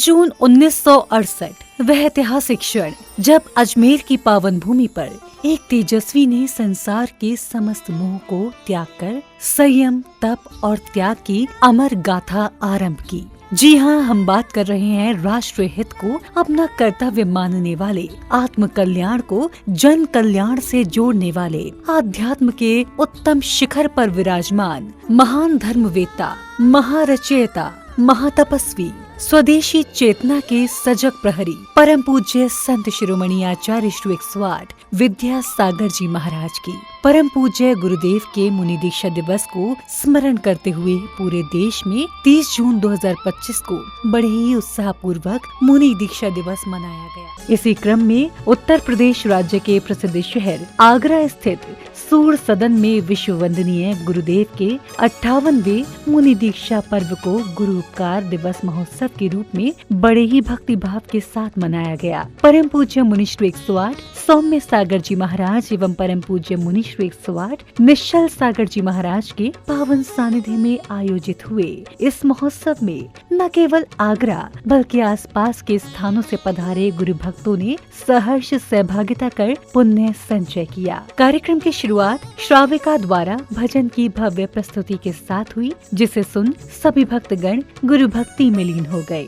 जून 1968 वह ऐतिहासिक क्षण जब अजमेर की पावन भूमि पर एक तेजस्वी ने संसार के समस्त मोह को त्याग कर संयम, तप और त्याग की अमर गाथा आरंभ की। जी हाँ, हम बात कर रहे हैं राष्ट्रीय हित को अपना कर्तव्य मानने वाले, आत्म कल्याण को जन कल्याण से जोड़ने वाले, आध्यात्म के उत्तम शिखर पर विराजमान महान धर्मवेत्ता, महारचयिता, महातपस्वी, स्वदेशी चेतना के सजग प्रहरी, परम पूज्य संत शिरोमणि आचार्य श्री 108 विद्यासागर जी महाराज की परम पूज्य गुरुदेव के मुनि दीक्षा दिवस को स्मरण करते हुए पूरे देश में 30 जून 2025 को बड़े ही उत्साह पूर्वक मुनि दीक्षा दिवस मनाया गया। इसी क्रम में उत्तर प्रदेश राज्य के प्रसिद्ध शहर आगरा स्थित सूर सदन में विश्व वंदनीय गुरुदेव के 58वें मुनि दीक्षा पर्व को गुरु उपकार दिवस महोत्सव के रूप में बड़े ही भक्ति भाव के साथ मनाया गया। परम पूज्य मुनि श्री 108 सौम्य सागर जी महाराज एवं परम पूज्य मुनि श्री 108 निश्चल सागर जी महाराज के पावन सानिध्य में आयोजित हुए इस महोत्सव में न केवल आगरा बल्कि आसपास के स्थानों से पधारे गुरु भक्तों ने सहर्ष सहभागिता कर पुण्य संचय किया। कार्यक्रम की शुरुआत श्राविका द्वारा भजन की भव्य प्रस्तुति के साथ हुई, जिसे सुन सभी भक्तगण गुरु भक्ति में लीन हो गए।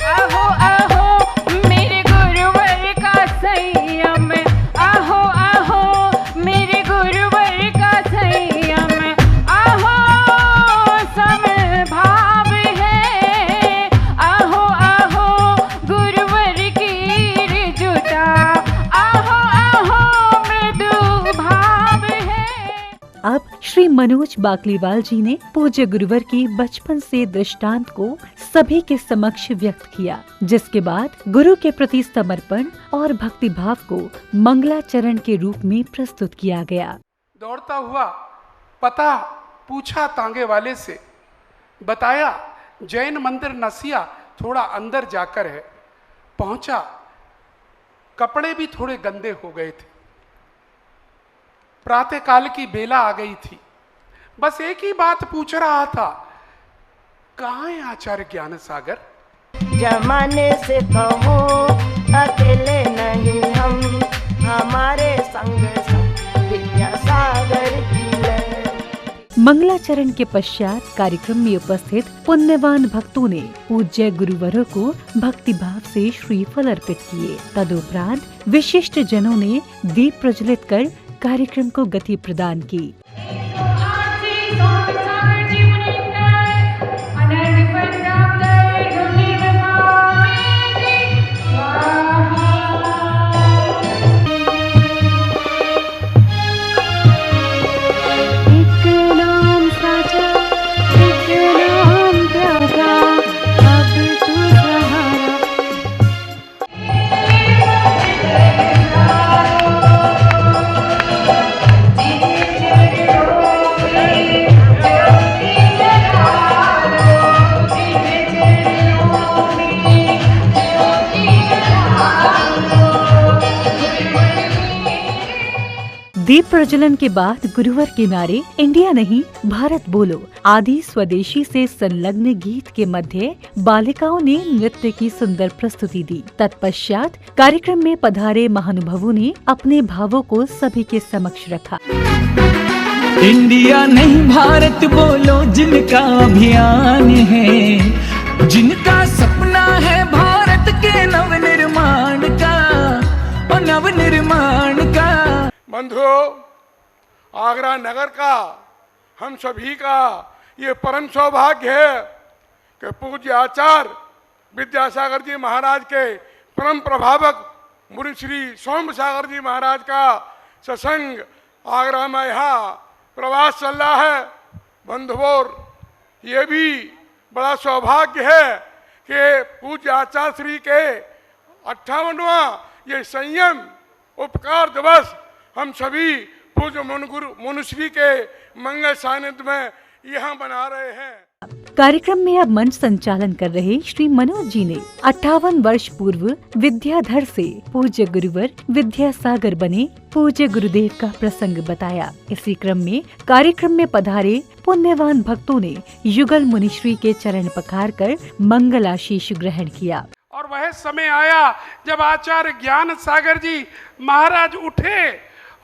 आहो आहो मेरे गुरुवर का संयम, आहो आहो मेरे गुरुवर का संयम, आहो समभाव है, आहो आहो गुरुवर की ऋजुता, आहो आहो मृदु भाव है। अब श्री मनोज बाकलीवाल जी ने पूज्य गुरुवर की बचपन से दृष्टांत को सभी के समक्ष व्यक्त किया, जिसके बाद गुरु के प्रति समर्पण और भक्ति भाव को मंगलाचरण के रूप में प्रस्तुत किया गया। दौड़ता हुआ पता पूछा तांगे वाले से, बताया जैन मंदिर नसिया थोड़ा अंदर जाकर है। पहुंचा, कपड़े भी थोड़े गंदे हो गए थे, प्रातः काल की बेला आ गई थी। बस एक ही बात पूछ रहा था, कहाँ है आचार्य ज्ञान सागर? जमाने से कहो अकेले नहीं हम, हमारे संग संग विद्यासागर की है। मंगलाचरण के पश्चात कार्यक्रम में उपस्थित पुण्यवान भक्तों ने पूज्य गुरुवरों को भक्ति भाव से श्रीफल अर्पित किए। तदुपरांत विशिष्ट जनों ने दीप प्रज्वलित कर कार्यक्रम को गति प्रदान की। दीप प्रज्वलन के बाद गुरुवर के नारे इंडिया नहीं भारत बोलो आदि स्वदेशी से संलग्न गीत के मध्य बालिकाओं ने नृत्य की सुंदर प्रस्तुति दी। तत्पश्चात कार्यक्रम में पधारे महानुभावों ने अपने भावों को सभी के समक्ष रखा। इंडिया नहीं भारत बोलो जिनका अभियान है, जिनका सपना है भारत के नवनिर्माण का, और नवनिर्माण का। बंधुओं, आगरा नगर का हम सभी का ये परम सौभाग्य है कि पूज्य आचार्य विद्यासागर जी महाराज के परम प्रभावक मुनि श्री सौम्य सागर जी महाराज का सत्संग आगरा में यहाँ प्रवास चल रहा है। बंधुओं, ये भी बड़ा सौभाग्य है कि पूज्य आचार्य श्री के 58वां ये संयम उपकार दिवस हम सभी पूज्य मुनुश्री के मंगल सानिध्य में यहाँ बना रहे हैं। कार्यक्रम में अब मंच संचालन कर रहे श्री मनोज जी ने 58 वर्ष पूर्व विद्याधर से पूज्य गुरुवर विद्यासागर बने पूज्य गुरुदेव का प्रसंग बताया। इसी क्रम में कार्यक्रम में पधारे पुण्यवान भक्तों ने युगल मुनिश्री के चरण पखार कर मंगल आशीष ग्रहण किया। और वह समय आया जब आचार्य ज्ञान सागर जी महाराज उठे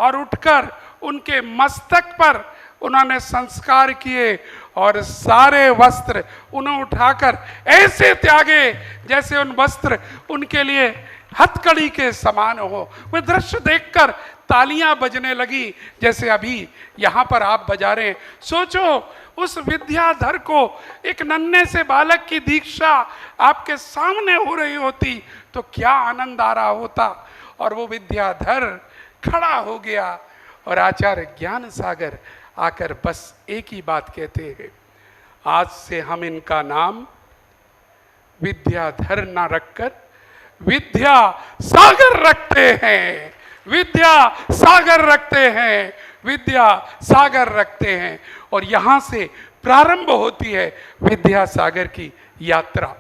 और उठकर उनके मस्तक पर उन्होंने संस्कार किए और सारे वस्त्र उन्हें उठाकर ऐसे त्यागे जैसे उन वस्त्र उनके लिए हथकड़ी के समान हो। वह दृश्य देखकर तालियां बजने लगी जैसे अभी यहाँ पर आप बजा रहे हैं। सोचो उस विद्याधर को, एक नन्हे से बालक की दीक्षा आपके सामने हो रही होती तो क्या आनंद आ रहा होता। और वो विद्याधर खड़ा हो गया और आचार्य ज्ञान सागर आकर बस एक ही बात कहते हैं, आज से हम इनका नाम विद्याधर ना रखकर विद्या सागर रखते हैं, विद्या सागर रखते हैं, विद्या सागर रखते हैं। और यहाँ से प्रारंभ होती है विद्या सागर की यात्रा।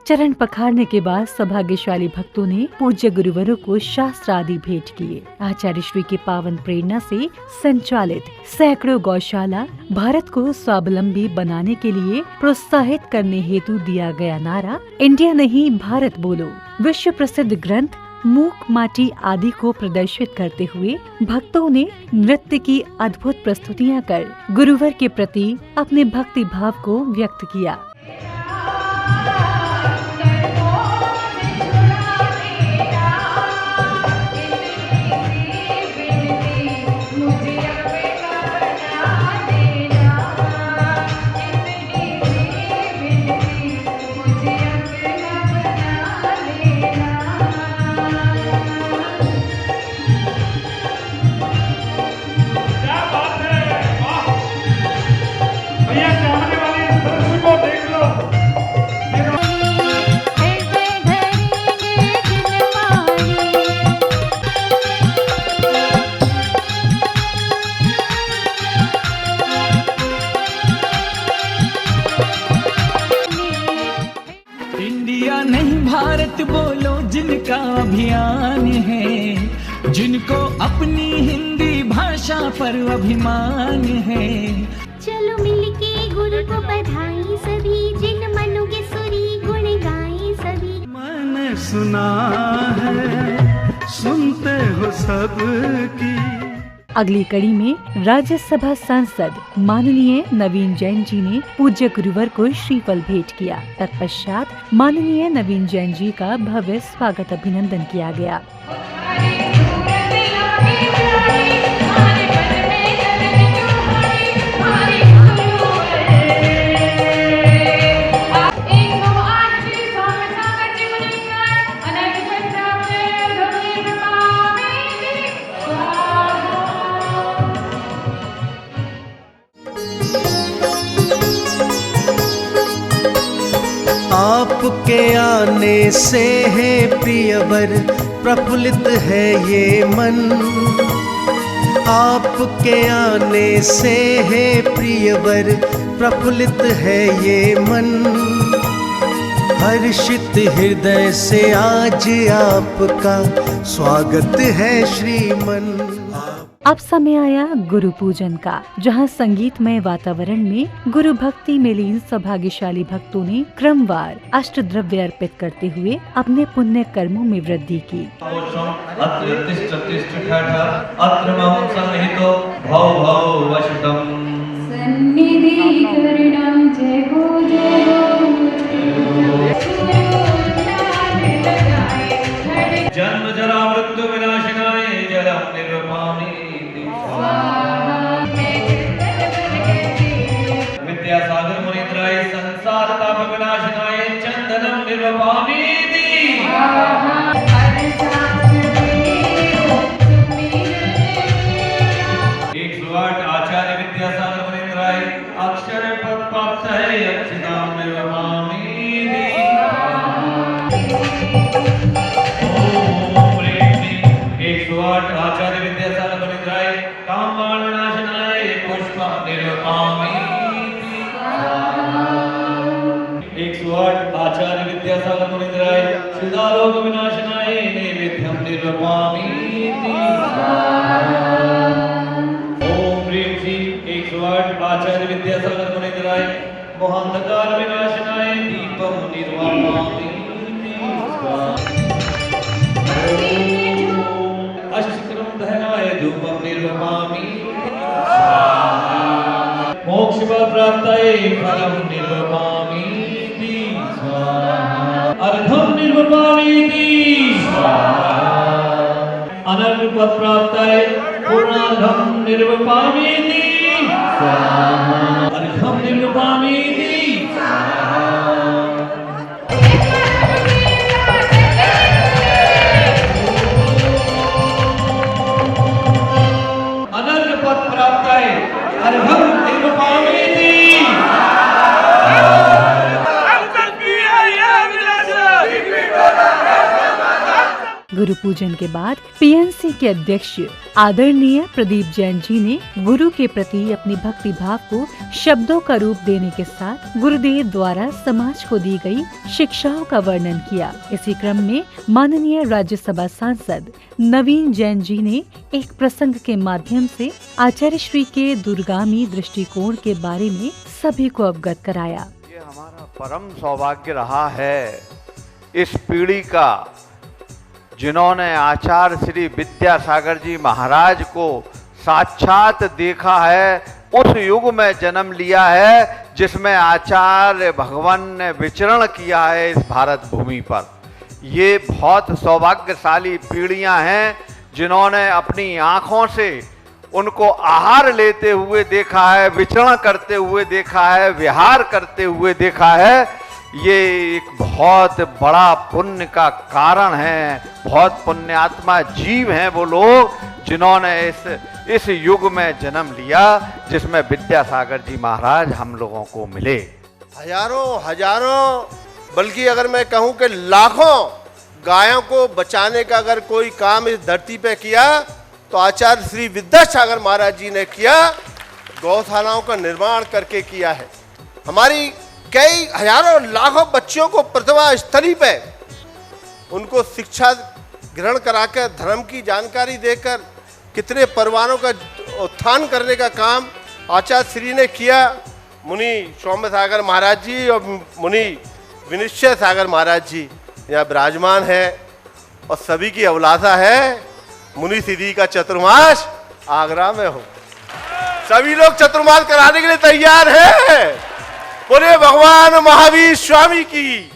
चरण पखारने के बाद सौभाग्यशाली भक्तों ने पूज्य गुरुवरों को शास्त्र आदि भेंट किए। आचार्य श्री की पावन प्रेरणा से संचालित सैकड़ों गौशाला भारत को स्वावलंबी बनाने के लिए प्रोत्साहित करने हेतु दिया गया नारा, इंडिया नहीं भारत बोलो। विश्व प्रसिद्ध ग्रंथ मूक माटी आदि को प्रदर्शित करते हुए भक्तों ने नृत्य की अद्भुत प्रस्तुतियां कर गुरुवर के प्रति अपने भक्ति भाव को व्यक्त किया। इंडिया नहीं भारत बोलो जिनका अभियान है, जिनको अपनी हिंदी भाषा पर अभिमान है। चलो मिलके गुरु को बधाई सभी, जिन मनों के सुरी गुण गाए सभी। मैंने सुना है सुनते हो सबकी। अगली कड़ी में राज्यसभा सांसद माननीय नवीन जैन जी ने पूज्य गुरुवर को श्रीफल भेंट किया। तत्पश्चात माननीय नवीन जैन जी का भव्य स्वागत अभिनंदन किया गया। आपके आने से है प्रियवर प्रफुल्लित है ये मन, आपके आने से है प्रियवर प्रफुल्लित है ये मन। हर्षित हृदय से आज आपका स्वागत है श्रीमन। अब समय आया गुरु पूजन का, जहां संगीतमय वातावरण में गुरु भक्ति में लीन सौभाग्यशाली भक्तों ने क्रमवार अष्टद्रव्य अर्पित करते हुए अपने पुण्य कर्मों में वृद्धि की। जन्म जरा मृत्यु विनाशिनाय जलम निर्वापयामि। विद्यासागर मुनिद्राय संसार ताप विनाशिनाय चंदनम निर्वापयामि। एक 108 आचार्य विद्यासागर मुनीन्द्राय अक्षर पद प्राप्त है अक्षिताम निर्वपामि ओम ह्रीं क्लीं 108 आचार्य विद्यासागर मुनीन्द्राय कामबाण विनाशनाय पुष्पम निर्वपामि 108 आचार्य विद्यासागर मुनीन्द्राय सिद्धालोक विनाशनाय नैवेद्यम निर्वपामि ओम ह्रीं क्लीं 108 आचार्य विद्यासागर मुनीन्द्राय मोहांधकार विनाशनाय दीपम निर्वापयामि अष्टक्रम दहनाय धूपम निर्वापयामि मोक्ष फल प्राप्तये फलम निर्वापयामि अर्घम निर्वापयामि अनर्घ पद प्राप्तये पूर्णार्घम निर्वापयामि अर्घम निर्वापयामि अनर्घ पद प्राप्त है अर्घम निर्वापयामि गुरु पूजन के बाद पीएनसी के अध्यक्ष आदरणीय प्रदीप जैन जी ने गुरु के प्रति अपनी भक्ति भाव को शब्दों का रूप देने के साथ गुरुदेव द्वारा समाज को दी गई शिक्षाओं का वर्णन किया। इसी क्रम में माननीय राज्यसभा सांसद नवीन जैन जी ने एक प्रसंग के माध्यम से आचार्य श्री के दूरगामी दृष्टिकोण के बारे में सभी को अवगत कराया। ये हमारा परम सौभाग्य रहा है इस पीढ़ी का, जिन्होंने आचार्य श्री विद्यासागर जी महाराज को साक्षात देखा है, उस युग में जन्म लिया है जिसमें आचार्य भगवान ने विचरण किया है इस भारत भूमि पर। ये बहुत सौभाग्यशाली पीढ़ियां हैं जिन्होंने अपनी आँखों से उनको आहार लेते हुए देखा है, विचरण करते हुए देखा है, विहार करते हुए देखा है। ये एक बहुत बड़ा पुण्य का कारण है, बहुत पुण्यात्मा जीव हैं वो लोग जिन्होंने इस युग में जन्म लिया जिसमें विद्यासागर जी महाराज हम लोगों को मिले। हजारों बल्कि अगर मैं कहूं कि लाखों गायों को बचाने का अगर कोई काम इस धरती पे किया तो आचार्य श्री विद्यासागर महाराज जी ने किया। गौशालाओं का निर्माण करके किया है। हमारी कई हजारों लाखों बच्चियों को प्रतिभा स्थली पे उनको शिक्षा ग्रहण कराकर धर्म की जानकारी देकर कितने परिवारों का उत्थान करने का काम आचार्य श्री ने किया। मुनि सौम्य सागर महाराज जी और मुनि विनिश्चय सागर महाराज जी यहाँ विराजमान है और सभी की अभिलाषा है मुनि सिद्धि का चतुर्मास आगरा में हो। सभी लोग चतुर्मास कराने के लिए तैयार हैं। बोले भगवान महावीर स्वामी की।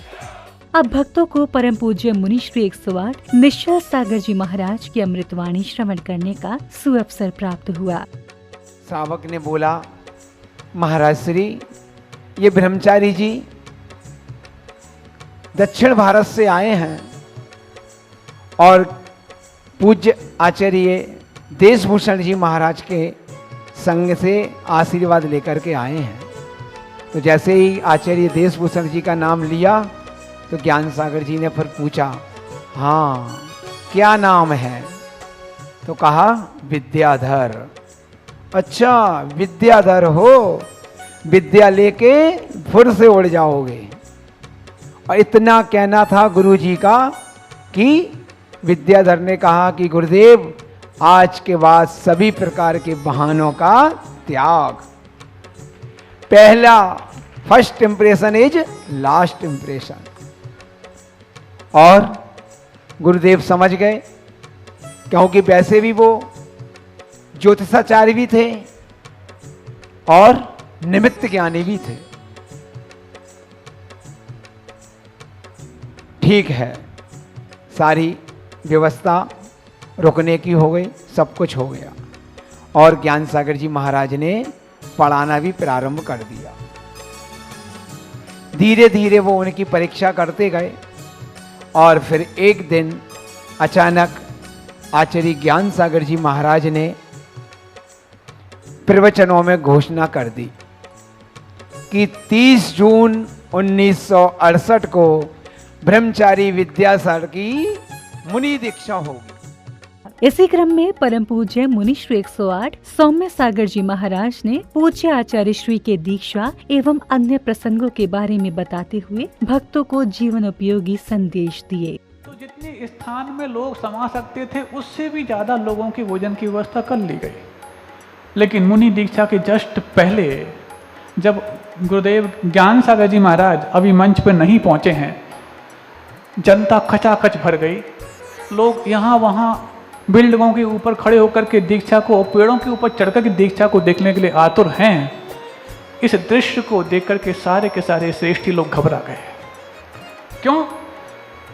अब भक्तों को परम पूज्य मुनिश्री 108 निश्चल सागर जी महाराज की अमृतवाणी श्रवण करने का सुअवसर प्राप्त हुआ। श्रावक ने बोला, महाराज श्री, ये ब्रह्मचारी जी दक्षिण भारत से आए हैं और पूज्य आचार्य देशभूषण जी महाराज के संग से आशीर्वाद लेकर के आए हैं। तो जैसे ही आचार्य देशभूषण जी का नाम लिया तो ज्ञान सागर जी ने फिर पूछा, हाँ क्या नाम है? तो कहा विद्याधर। अच्छा विद्याधर हो, विद्या लेके फुर से उड़ जाओगे। और इतना कहना था गुरु जी का कि विद्याधर ने कहा कि गुरुदेव आज के बाद सभी प्रकार के बहानों का त्याग। पहला first impression is last impression. और गुरुदेव समझ गए, क्योंकि वैसे भी वो ज्योतिषाचार्य भी थे और निमित्त ज्ञानी भी थे। ठीक है, सारी व्यवस्था रुकने की हो गई, सब कुछ हो गया और ज्ञान सागर जी महाराज ने पढ़ाना भी प्रारंभ कर दिया। धीरे धीरे वो उनकी परीक्षा करते गए और फिर एक दिन अचानक आचार्य ज्ञान सागर जी महाराज ने प्रवचनों में घोषणा कर दी कि 30 जून 1968 को ब्रह्मचारी विद्यासागर की मुनि दीक्षा होगी। इसी क्रम में परम पूज्य मुनि श्री 108 सौम्य सागर जी महाराज ने पूज्य आचार्य श्री के दीक्षा एवं अन्य प्रसंगों के बारे में बताते हुए भक्तों को जीवन उपयोगी संदेश दिए। तो जितने स्थान में लोग समा सकते थे उससे भी ज्यादा लोगों की भोजन की व्यवस्था कर ली गई। लेकिन मुनि दीक्षा के जस्ट पहले जब गुरुदेव ज्ञान सागर जी महाराज अभी मंच पर नहीं पहुंचे हैं, जनता खचाखच भर गई। लोग यहाँ वहाँ बिल्डिंगों के ऊपर खड़े होकर के दीक्षा को, पेड़ों के ऊपर चढ़कर के दीक्षा को देखने के लिए आतुर हैं। इस दृश्य को देख करके सारे के सारे श्रेष्ठी लोग घबरा गए। क्यों?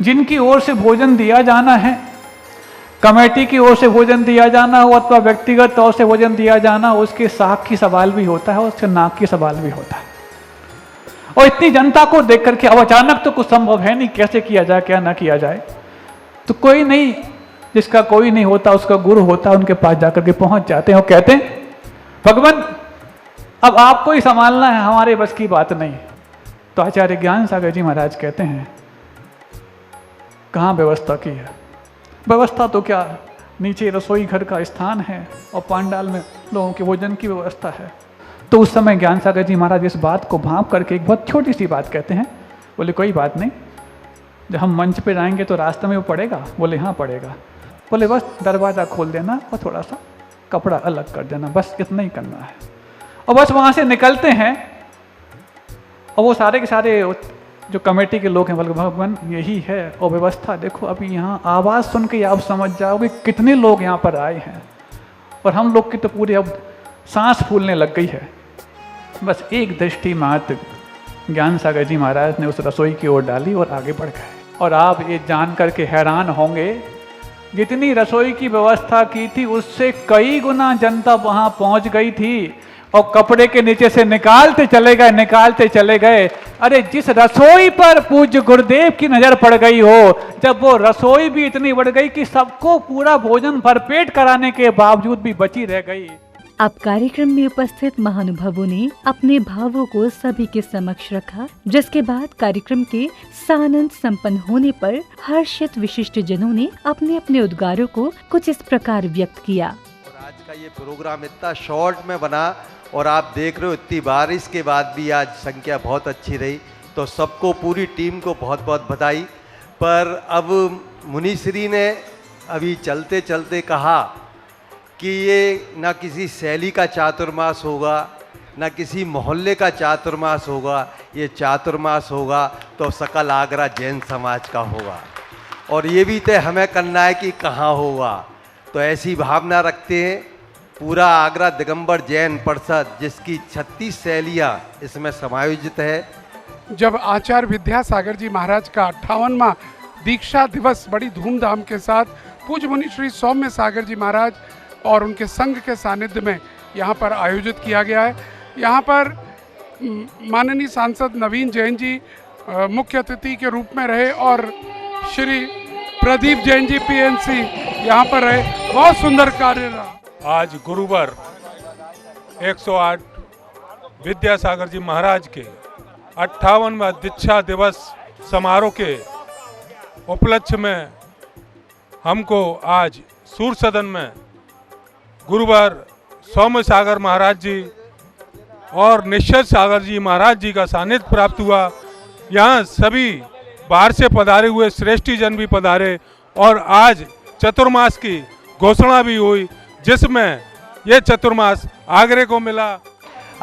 जिनकी ओर से भोजन दिया जाना है, कमेटी की ओर से भोजन दिया जाना हो अथवा व्यक्तिगत तौर से भोजन दिया जाना, उसके साख की सवाल भी होता है, उसके नाक की सवाल भी होता है। और इतनी जनता को देख करके अब अचानक तो कुछ संभव है नहीं, कैसे किया जाए क्या ना किया जाए। तो कोई नहीं, जिसका कोई नहीं होता उसका गुरु होता, उनके पास जाकर के पहुंच जाते हैं और कहते हैं भगवान अब आपको ही संभालना है, हमारे बस की बात नहीं। तो आचार्य ज्ञान सागर जी महाराज कहते हैं कहाँ व्यवस्था की है? व्यवस्था तो क्या, नीचे रसोई घर का स्थान है और पांडाल में लोगों के भोजन की व्यवस्था है। तो उस समय ज्ञान सागर जी महाराज इस बात को भांप करके एक बहुत छोटी सी बात कहते हैं। बोले कोई बात नहीं, जब हम मंच पे जाएंगे तो रास्ते में वो पड़ेगा? बोले हाँ पड़ेगा। बोले बस दरवाज़ा खोल देना और थोड़ा सा कपड़ा अलग कर देना, बस इतना ही करना है। और बस वहाँ से निकलते हैं और वो सारे के सारे जो कमेटी के लोग हैं बोले भगवान यही है। और व्यवस्था देखो, अभी यहाँ आवाज़ सुन के आप समझ जाओगे कितने लोग यहाँ पर आए हैं। और हम लोग की तो पूरी अब सांस फूलने लग गई है। बस एक दृष्टि मात्र ज्ञान सागर जी महाराज ने उस रसोई की ओर डाली और आगे बढ़ गए। और आप ये जान करके हैरान होंगे, जितनी रसोई की व्यवस्था की थी उससे कई गुना जनता वहां पहुंच गई थी और कपड़े के नीचे से निकालते चले गए। अरे जिस रसोई पर पूज्य गुरुदेव की नजर पड़ गई हो, जब वो रसोई भी इतनी बढ़ गई कि सबको पूरा भोजन भरपेट कराने के बावजूद भी बची रह गई। अब कार्यक्रम में उपस्थित महानुभावों ने अपने भावों को सभी के समक्ष रखा, जिसके बाद कार्यक्रम के सानंद संपन्न होने पर हर्षित विशिष्ट जनों ने अपने अपने उद्गारों को कुछ इस प्रकार व्यक्त किया। और आज का ये प्रोग्राम इतना शॉर्ट में बना और आप देख रहे हो इतनी बारिश के बाद भी आज संख्या बहुत अच्छी रही, तो सबको पूरी टीम को बहुत बहुत बधाई। पर अब मुनिश्री ने अभी चलते चलते कहा कि ये ना किसी शैली का चातुर्मास होगा, ना किसी मोहल्ले का चातुर्मास होगा, ये चातुर्मास होगा तो सकल आगरा जैन समाज का होगा। और ये भी तय हमें करना है कि कहाँ होगा। तो ऐसी भावना रखते हैं पूरा आगरा दिगंबर जैन परिषद, जिसकी 36 शैलियाँ इसमें समायोजित है। जब आचार्य विद्यासागर जी महाराज का 58वां दीक्षा दिवस बड़ी धूमधाम के साथ पूज्य मुनि श्री सौम्य सागर जी महाराज और उनके संघ के सानिध्य में यहाँ पर आयोजित किया गया है। यहाँ पर माननीय सांसद नवीन जैन जी मुख्य अतिथि के रूप में रहे और श्री प्रदीप जैन जी पीएनसी यहाँ पर रहे। बहुत सुंदर कार्य रहा। आज गुरुवार 108 विद्यासागर जी महाराज के 58वां दीक्षा दिवस समारोह के उपलक्ष्य में हमको आज सूर सदन में गुरुवार सौम्य सागर महाराज जी और निश्चल सागर जी महाराज जी का सानिध्य प्राप्त हुआ। यहाँ सभी बाहर से पधारे हुए श्रेष्ठी जन भी पधारे और आज चतुर्मास की घोषणा भी हुई, जिसमें ये चतुर्मास आगरे को मिला।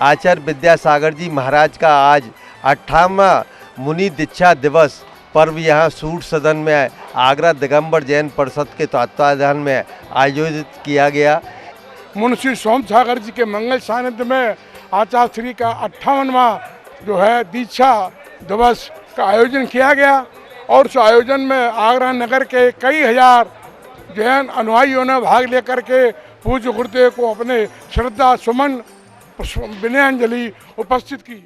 आचार्य विद्यासागर जी महाराज का आज 58वां मुनि दीक्षा दिवस पर्व यहाँ सूर सदन में आगरा दिगंबर जैन परिषद के तत्वाधान में आयोजित किया गया। मुंशी सोम सागर जी के मंगल सानिध्य में आचार्य श्री का 58वां जो है दीक्षा दिवस का आयोजन किया गया और उस आयोजन में आगरा नगर के कई हजार जैन अनुयायियों ने भाग लेकर के पूज्य गुरुदेव को अपने श्रद्धा सुमन विनयाञ्जलि उपस्थित की।